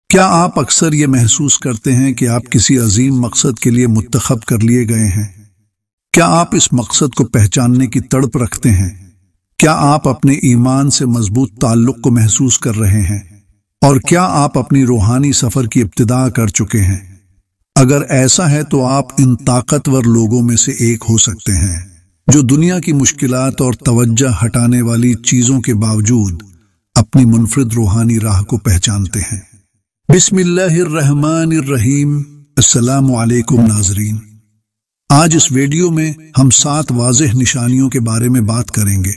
کیا آپ اکثر یہ محسوس کرتے ہیں کہ آپ کسی عظیم مقصد کے لیے منتخب کر لیے گئے ہیں؟ کیا آپ اس مقصد کو پہچاننے کی تڑپ رکھتے ہیں؟ کیا آپ اپنے ایمان سے مضبوط تعلق کو محسوس کر رہے ہیں؟ اور کیا آپ اپنی روحانی سفر کی ابتدا کر چکے ہیں؟ اگر ایسا ہے تو آپ ان طاقتور لوگوں میں سے ایک ہو سکتے ہیں جو دنیا کی مشکلات اور توجہ ہٹانے والی چیزوں کے باوجود اپنی منفرد روحانی راہ کو پہچانتے ہیں۔ بسم اللہ الرحمن الرحیم۔ السلام علیکم ناظرین، آج اس ویڈیو میں ہم 7 واضح نشانیوں کے بارے میں بات کریں گے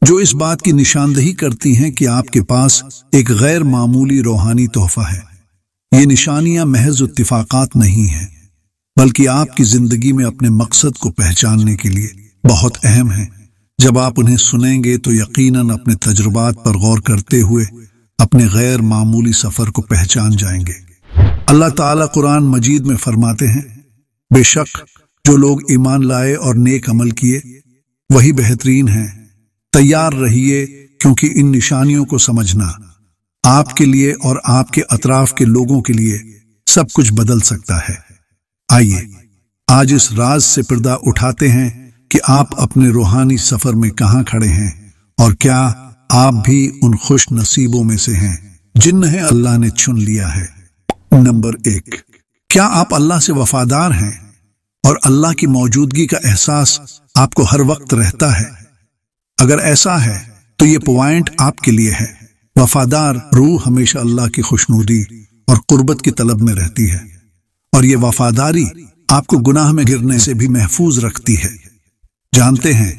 جو اس بات کی نشاندہی کرتی ہیں کہ آپ کے پاس ایک غیر معمولی روحانی تحفہ ہے۔ یہ نشانیاں محض اتفاقات نہیں ہیں بلکہ آپ کی زندگی میں اپنے مقصد کو پہچاننے کے لیے بہت اہم ہیں۔ جب آپ انہیں سنیں گے تو یقیناً اپنے تجربات پر غور کرتے ہوئے اپنے غیر معمولی سفر کو پہچان جائیں گے۔ اللہ تعالیٰ قرآن مجید میں فرماتے ہیں، بے شک جو لوگ ایمان لائے اور نیک عمل کیے وہی بہترین ہیں۔ تیار رہیے کیونکہ ان نشانیوں کو سمجھنا آپ کے لیے اور آپ کے اطراف کے لوگوں کے لیے سب کچھ بدل سکتا ہے۔ آئیے آج اس راز سے پردہ اٹھاتے ہیں کہ آپ اپنے روحانی سفر میں کہاں کھڑے ہیں اور کیا آپ بھی ان خوش نصیبوں میں سے ہیں جنہیں اللہ نے چن لیا ہے۔ نمبر 1، کیا آپ اللہ سے وفادار ہیں اور اللہ کی موجودگی کا احساس آپ کو ہر وقت رہتا ہے؟ اگر ایسا ہے تو یہ پوائنٹ آپ کے لیے ہے۔ وفادار روح ہمیشہ اللہ کی خوشنودی اور قربت کی طلب میں رہتی ہے، اور یہ وفاداری آپ کو گناہ میں گرنے سے بھی محفوظ رکھتی ہے۔ جانتے ہیں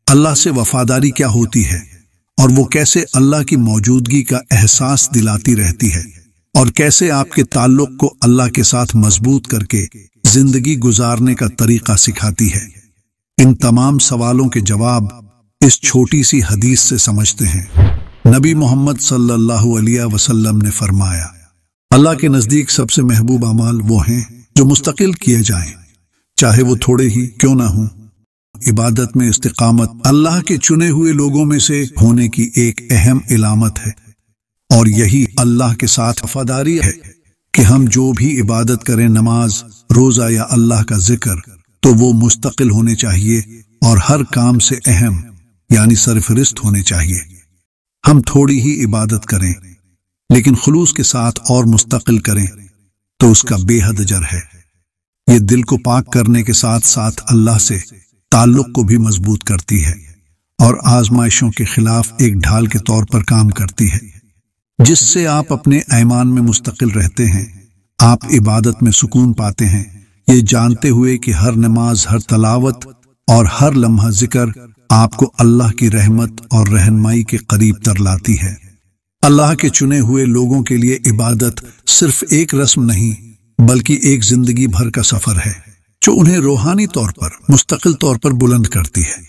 اللہ سے وفاداری کیا ہوتی ہے اور وہ کیسے اللہ کی موجودگی کا احساس دلاتی رہتی ہے، اور کیسے آپ کے تعلق کو اللہ کے ساتھ مضبوط کر کے زندگی گزارنے کا طریقہ سکھاتی ہے۔ ان تمام سوالوں کے جواب اس چھوٹی سی حدیث سے سمجھتے ہیں۔ نبی محمد صلی اللہ علیہ وسلم نے فرمایا، اللہ کے نزدیک سب سے محبوب اعمال وہ ہیں جو مستقل کیے جائیں، چاہے وہ تھوڑے ہی کیوں نہ ہوں۔ عبادت میں استقامت اللہ کے چنے ہوئے لوگوں میں سے ہونے کی ایک اہم علامت ہے، اور یہی اللہ کے ساتھ وفاداری ہے کہ ہم جو بھی عبادت کریں، نماز، روزہ یا اللہ کا ذکر، تو وہ مستقل ہونے چاہیے اور ہر کام سے اہم یعنی سرفہرست ہونے چاہیے۔ ہم تھوڑی ہی عبادت کریں لیکن خلوص کے ساتھ اور مستقل کریں تو اس کا بے حد اجر ہے۔ یہ دل کو پاک کرنے کے ساتھ ساتھ اللہ سے تعلق کو بھی مضبوط کرتی ہے اور آزمائشوں کے خلاف ایک ڈھال کے طور پر کام کرتی ہے، جس سے آپ اپنے ایمان میں مستقل رہتے ہیں۔ آپ عبادت میں سکون پاتے ہیں، یہ جانتے ہوئے کہ ہر نماز، ہر تلاوت اور ہر لمحہ ذکر آپ کو اللہ کی رحمت اور رہنمائی کے قریب تر لاتی ہے۔ اللہ کے چنے ہوئے لوگوں کے لیے عبادت صرف ایک رسم نہیں بلکہ ایک زندگی بھر کا سفر ہے جو انہیں روحانی طور پر مستقل طور پر بلند کرتی ہے۔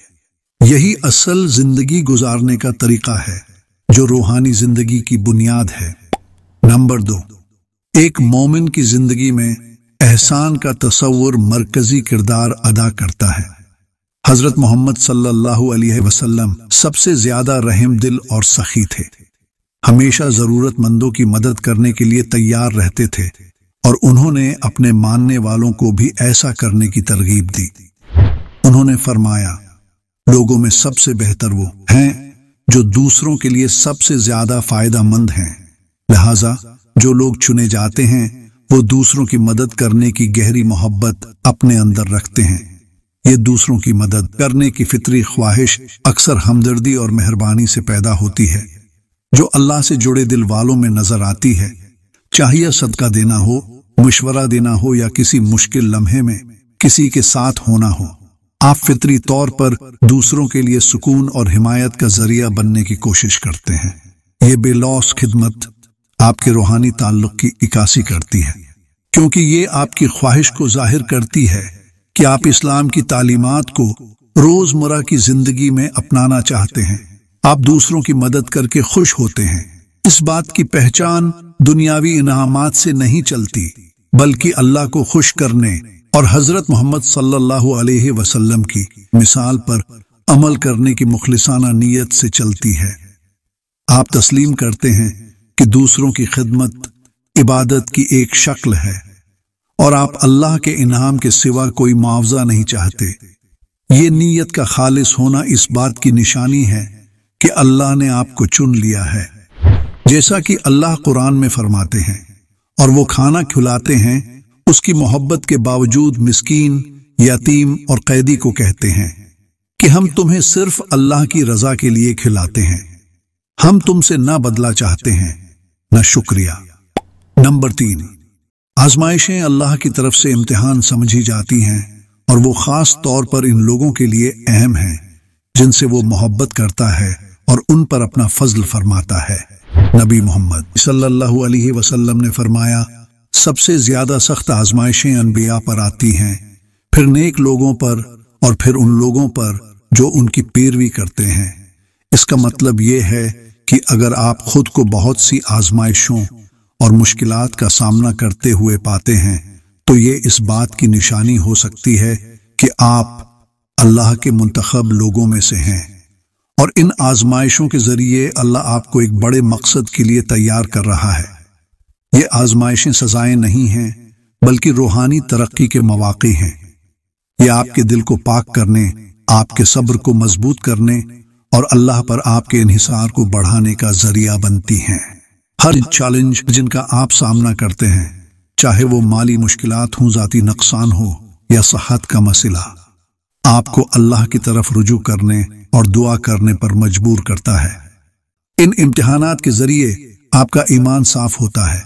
یہی اصل زندگی گزارنے کا طریقہ ہے جو روحانی زندگی کی بنیاد ہے۔ نمبر 2، ایک مومن کی زندگی میں احسان کا تصور مرکزی کردار ادا کرتا ہے۔ حضرت محمد صلی اللہ علیہ وسلم سب سے زیادہ رحم دل اور سخی تھے، ہمیشہ ضرورت مندوں کی مدد کرنے کے لیے تیار رہتے تھے، اور انہوں نے اپنے ماننے والوں کو بھی ایسا کرنے کی ترغیب دی۔ انہوں نے فرمایا، لوگوں میں سب سے بہتر وہ ہیں جو دوسروں کے لیے سب سے زیادہ فائدہ مند ہیں، لہذا جو لوگ چنے جاتے ہیں وہ دوسروں کی مدد کرنے کی گہری محبت اپنے اندر رکھتے ہیں۔ یہ دوسروں کی مدد کرنے کی فطری خواہش اکثر ہمدردی اور مہربانی سے پیدا ہوتی ہے جو اللہ سے جڑے دل والوں میں نظر آتی ہے، چاہیے صدقہ دینا ہو، مشورہ دینا ہو یا کسی مشکل لمحے میں کسی کے ساتھ ہونا ہو۔ آپ فطری طور پر دوسروں کے لیے سکون اور حمایت کا ذریعہ بننے کی کوشش کرتے ہیں۔ یہ بے لوث خدمت آپ کے روحانی تعلق کی عکاسی کرتی ہے، کیونکہ یہ آپ کی خواہش کو ظاہر کرتی ہے کہ آپ اسلام کی تعلیمات کو روزمرہ کی زندگی میں اپنانا چاہتے ہیں۔ آپ دوسروں کی مدد کر کے خوش ہوتے ہیں۔ اس بات کی پہچان دنیاوی انعامات سے نہیں چلتی بلکہ اللہ کو خوش کرنے اور حضرت محمد صلی اللہ علیہ وسلم کی مثال پر عمل کرنے کی مخلصانہ نیت سے چلتی ہے۔ آپ تسلیم کرتے ہیں کہ دوسروں کی خدمت इबादत की एक शक्ल है और आप अल्लाह के इनाम के सिवा कोई मुआवजा नहीं चाहते। ये नीयत का खालिस होना इस बात की निशानी है कि अल्लाह ने आपको चुन लिया है। जैसा कि अल्लाह कुरान में फरमाते हैं, और वो खाना खिलाते हैं उसकी मोहब्बत के बावजूद मिस्कीन, यतीम और कैदी को कहते हैं कि हम तुम्हें सिर्फ अल्लाह की रजा के लिए खिलाते हैं, हम तुमसे ना बदला चाहते हैं न शुक्रिया। नंबर 3, आजमाइशें अल्लाह की तरफ से इम्तिहान समझी जाती हैं और वो खास तौर पर इन लोगों के लिए अहम हैं जिनसे वो मोहब्बत करता है और उन पर अपना फजल फरमाता है। नबी मोहम्मद सल्लल्लाहु अलैहि वसल्लम ने फरमाया, सबसे ज्यादा सख्त आजमाइशें अनबिया पर आती हैं, फिर नेक लोगों पर और फिर उन लोगों पर जो उनकी पैरवी करते हैं। इसका मतलब ये है कि अगर आप खुद को बहुत सी आजमाइशों और मुश्किलात का सामना करते हुए पाते हैं तो ये इस बात की निशानी हो सकती है कि आप अल्लाह के मुंतखब लोगों में से हैं और इन आजमाइशों के जरिए अल्लाह आपको एक बड़े मकसद के लिए तैयार कर रहा है। ये आजमाइशें सजाएं नहीं हैं बल्कि रूहानी तरक्की के मौके हैं। ये आपके दिल को पाक करने, आपके सब्र को मजबूत करने और अल्लाह पर आपके इन्हिसार को बढ़ाने का जरिया बनती हैं। हर चैलेंज जिनका आप सामना करते हैं, चाहे वो माली मुश्किलात हों, जाती नुकसान हो या सेहत का मसला, आपको अल्लाह की तरफ रुजू करने और दुआ करने पर मजबूर करता है। इन इम्तिहानात के जरिए आपका ईमान साफ होता है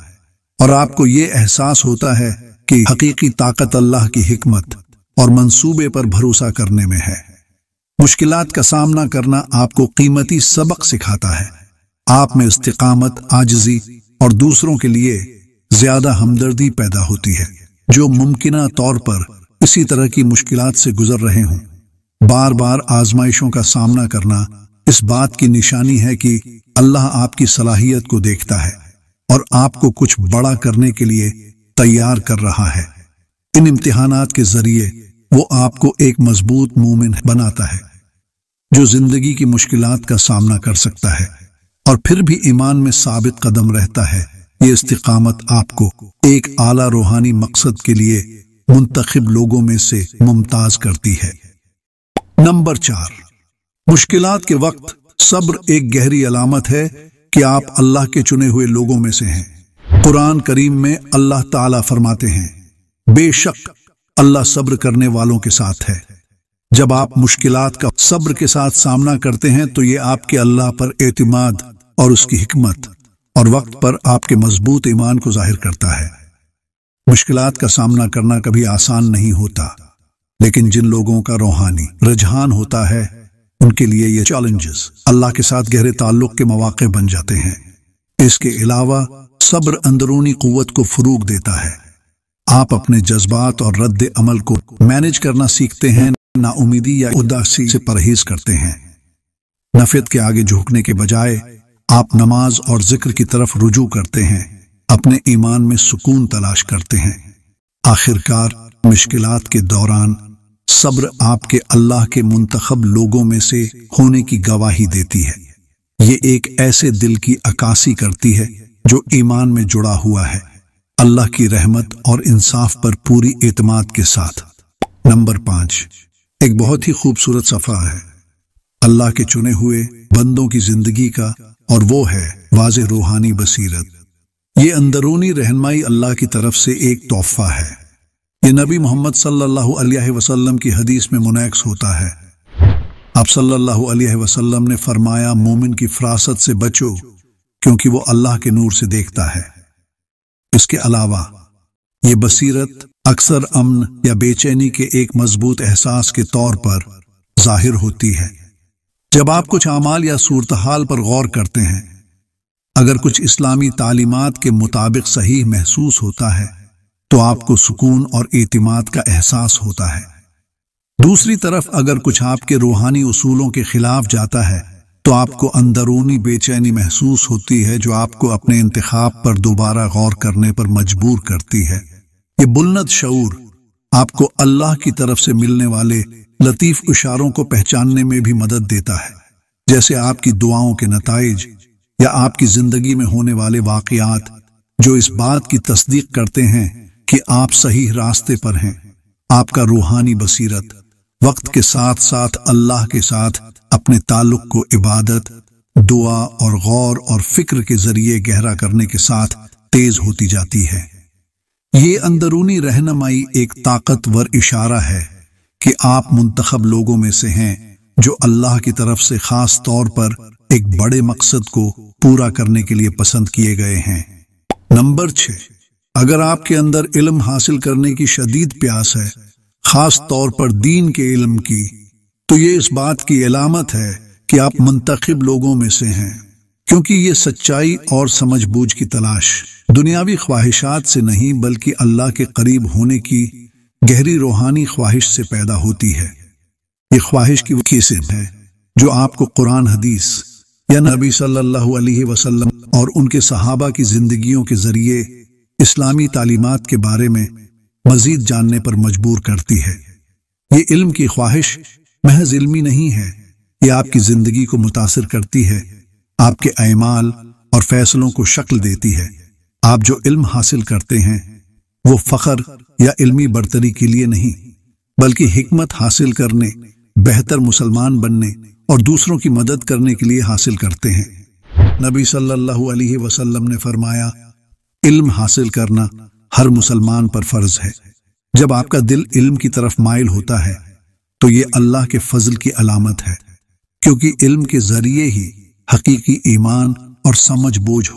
और आपको ये एहसास होता है कि हकीकी ताकत अल्लाह की हिकमत और मंसूबे पर भरोसा करने में है। मुश्किलात का सामना करना आपको कीमती सबक सिखाता है। आप में इस्तिकामत, आजिज़ी और दूसरों के लिए ज्यादा हमदर्दी पैदा होती है। जो मुमकिना तौर पर इसी तरह की मुश्किलात से गुजर रहे हों, बार बार आजमाइशों का सामना करना इस बात की निशानी है कि अल्लाह आपकी सलाहियत को देखता है और आपको कुछ बड़ा करने के लिए तैयार कर रहा है। इन इम्तिहानात के जरिए वो आपको एक मजबूत मोमिन बनाता है जो जिंदगी की मुश्किलात का सामना कर सकता है और फिर भी ईमान में साबित कदम रहता है। ये इस्तिकामत आपको एक आला रूहानी मकसद के लिए मुंतखब लोगों में से मुमताज करती है। नंबर 4, मुश्किलात के वक्त सब्र एक गहरी अलामत है कि आप अल्लाह के चुने हुए लोगों में से हैं। कुरान करीम में अल्लाह ताला फरमाते हैं, बेशक अल्लाह सब्र करने वालों के साथ है। जब आप मुश्किलात का सब्र के साथ सामना करते हैं तो ये आपके अल्लाह पर एतिमाद और उसकी हिकमत और वक्त पर आपके मजबूत ईमान को जाहिर करता है। मुश्किलात का सामना करना कभी आसान नहीं होता, लेकिन जिन लोगों का रूहानी रुझान होता है उनके लिए ये चैलेंजेस अल्लाह के साथ गहरे ताल्लुक के मौके बन जाते हैं। इसके अलावा सब्र अंदरूनी कुव्वत को फरूग देता है। आप अपने जज्बात और रद्द अमल को मैनेज करना सीखते हैं, नाउमीदी या उदासी से परहेज करते हैं। नफरत के आगे झुकने के बजाय आप नमाज और जिक्र की तरफ रुजू करते हैं, अपने ईमान में सुकून तलाश करते हैं। आखिरकार मुश्किलात के दौरान सब्र आपके अल्लाह के मुंतखब लोगों में से होने की गवाही देती है। ये एक ऐसे दिल की अक्कासी करती है जो ईमान में जुड़ा हुआ है, अल्लाह की रहमत और इंसाफ पर पूरी एतमाद के साथ। नंबर 5, एक बहुत ही खूबसूरत सफ़ा है अल्लाह के चुने हुए बंदों की जिंदगी का, और वो है वाज़े रूहानी बसीरत। ये अंदरूनी रहनुमाई अल्लाह की तरफ से एक तोहफा है। ये नबी मोहम्मद सल्लल्लाहु अलैहि वसल्लम की हदीस में मुनैक्स होता है। आप सल्लल्लाहु अलैहि वसल्लम ने फरमाया, मोमिन की फरासत से बचो क्योंकि वो अल्लाह के नूर से देखता है। इसके अलावा ये बसीरत अक्सर अमन या बेचैनी के एक मजबूत एहसास के तौर पर जाहिर होती है। जब आप कुछ अमाल या सूरत-हाल पर गौर करते हैं, अगर कुछ इस्लामी तालीमात के मुताबिक सही महसूस होता है तो आपको सुकून और एतिमाद का एहसास होता है। दूसरी तरफ अगर कुछ आपके रूहानी उसूलों के खिलाफ जाता है तो आपको अंदरूनी बेचैनी महसूस होती है जो आपको अपने इंतखाब पर दोबारा गौर करने पर मजबूर करती है। ये बुलंद शऊर आपको अल्लाह की तरफ से मिलने वाले लतीफ इशारों को पहचानने में भी मदद देता है, जैसे आपकी दुआओं के नताइज या आपकी जिंदगी में होने वाले वाकयात जो इस बात की तस्दीक करते हैं कि आप सही रास्ते पर हैं। आपका रूहानी बसीरत वक्त के साथ साथ अल्लाह के साथ अपने ताल्लुक को इबादत, दुआ और गौर और फिक्र के जरिए गहरा करने के साथ तेज होती जाती है। ये अंदरूनी रहनुमाई एक ताकतवर इशारा है कि आप मुंतखब लोगों में से हैं जो अल्लाह की तरफ से खास तौर पर एक बड़े मकसद को पूरा करने के लिए पसंद किए गए हैं। नंबर 6, अगर आपके अंदर इल्म हासिल करने की शदीद प्यास है, खास तौर पर दीन के इल्म की, तो ये इस बात की अलामत है कि आप मुंतखब लोगों में से हैं, क्योंकि ये सच्चाई और समझबूझ की तलाश दुनियावी ख्वाहिशात से नहीं बल्कि अल्लाह के करीब होने की गहरी रूहानी ख्वाहिश से पैदा होती है। ये ख्वाहिश की वो किस्म है जो आपको कुरान, हदीस या नबी सल्लल्लाहु अलैहि वसल्लम और उनके सहाबा की जिंदगियों के जरिए इस्लामी तालीमात के बारे में मजीद जानने पर मजबूर करती है। ये इल्म की ख्वाहिश महज इल्मी नहीं है, ये आपकी जिंदगी को मुतासिर करती है, आपके अमाल और फैसलों को शक्ल देती है। आप जो इल्म हासिल करते हैं वो फख्र या इल्मी बरतरी के लिए नहीं बल्कि हिकमत हासिल करने, बेहतर मुसलमान बनने और दूसरों की मदद करने के लिए हासिल करते हैं। नबी सल्लल्लाहु अलैहि वसल्लम ने फरमाया, इल्म हासिल करना हर मुसलमान पर फर्ज है। जब आपका दिल इल्म की तरफ माइल होता है तो ये अल्लाह के फजल की अलामत है, क्योंकि इल्म के जरिए ही हकीकी ईमान और समझ बूझ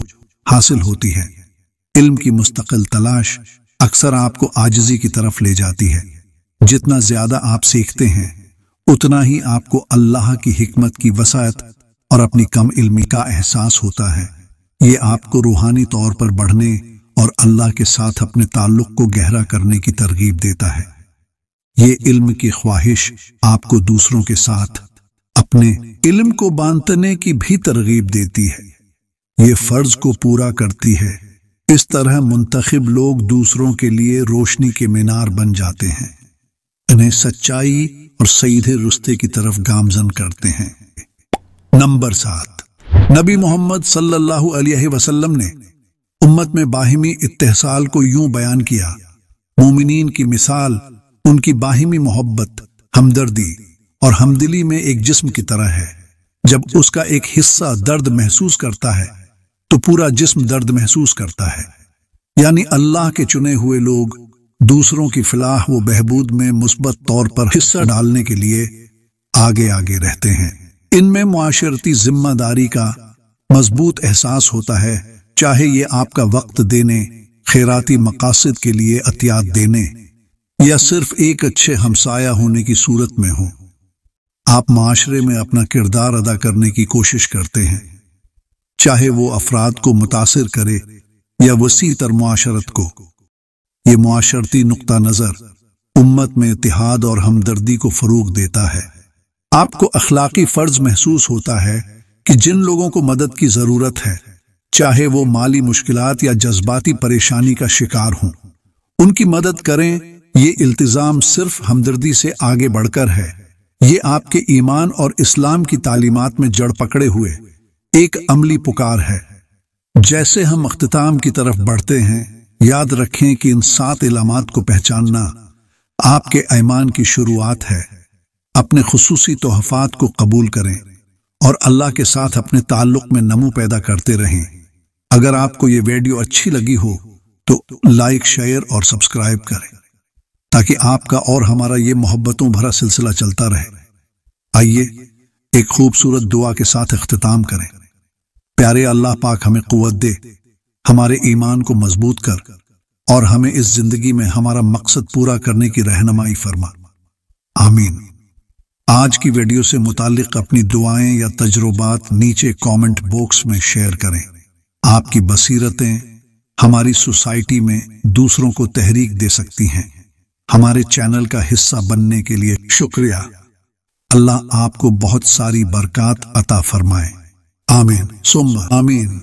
हासिल होती है। इल्म की मुस्तकिल तलाश अक्सर आपको आजिज़ी की तरफ ले जाती है। जितना ज्यादा आप सीखते हैं उतना ही आपको अल्लाह की हिकमत की वसायत और अपनी कम इल्मी का एहसास होता है। ये आपको रूहानी तौर पर बढ़ने और अल्लाह के साथ अपने ताल्लुक को गहरा करने की तरगीब देता है। ये इल्म की ख्वाहिश आपको दूसरों के साथ अपने इल्म को बांटने की भी तरगीब देती है। ये फर्ज को पूरा करती है। इस तरह मुंतखब लोग दूसरों के लिए रोशनी के मीनार बन जाते हैं, इन्हें सच्चाई और सीधे रास्ते की तरफ गामजन करते हैं। नंबर 7, नबी मोहम्मद सल्लल्लाहु अलैहि वसल्लम ने उम्मत में बाहिमी इत्तेहसाल को यूं बयान किया, मोमिनीन की मिसाल उनकी बाहिमी मोहब्बत, हमदर्दी और हमदिली में एक जिस्म की तरह है। जब उसका एक हिस्सा दर्द महसूस करता है तो पूरा जिस्म दर्द महसूस करता है। यानी अल्लाह के चुने हुए लोग दूसरों की फलाह व बहबूद में मुस्बत तौर पर हिस्सा डालने के लिए आगे आगे रहते हैं। इनमें मुआशरती जिम्मेदारी का मजबूत एहसास होता है, चाहे ये आपका वक्त देने, खैराती मकासद के लिए अतियात देने या सिर्फ एक अच्छे हमसाया होने की सूरत में हो। आप माशरे में अपना किरदार अदा करने की कोशिश करते हैं, चाहे वो अफराद को मुतासिर करे या वसी तर मुआशरत को। ये मुआशरती नुक्ता नजर उम्मत में इत्तेहाद और हमदर्दी को फरोग देता है। आपको अखलाकी फर्ज महसूस होता है कि जिन लोगों को मदद की जरूरत है, चाहे वो माली मुश्किलात या जज्बाती परेशानी का शिकार हों, उनकी मदद करें। ये इल्तिजाम सिर्फ हमदर्दी से आगे बढ़कर है, ये आपके ईमान और इस्लाम की तालीमात में जड़ पकड़े हुए एक अमली पुकार है। जैसे हम अख्तिताम की तरफ बढ़ते हैं, याद रखें कि इन 7 इलामात को पहचानना आपके ईमान की शुरुआत है। अपने खुसूसी तोहफात को कबूल करें और अल्लाह के साथ अपने ताल्लुक में नमू पैदा करते रहें। अगर आपको ये वीडियो अच्छी लगी हो तो लाइक, शेयर और सब्सक्राइब करें ताकि आपका और हमारा ये मोहब्बतों भरा सिलसिला चलता रहे। आइए एक खूबसूरत दुआ के साथ इख्तिताम करें। प्यारे अल्लाह पाक हमें कुव्वत दे, हमारे ईमान को मजबूत कर और हमें इस जिंदगी में हमारा मकसद पूरा करने की रहनुमाई फरमा। आमीन। आज की वीडियो से मुताल्लिक अपनी दुआएं या तजुर्बात नीचे कमेंट बॉक्स में शेयर करें। आपकी बसीरतें हमारी सोसाइटी में दूसरों को तहरीक दे सकती हैं। हमारे चैनल का हिस्सा बनने के लिए शुक्रिया। अल्लाह आपको बहुत सारी बरकत अता फरमाए। आमीन सुम्मा आमीन।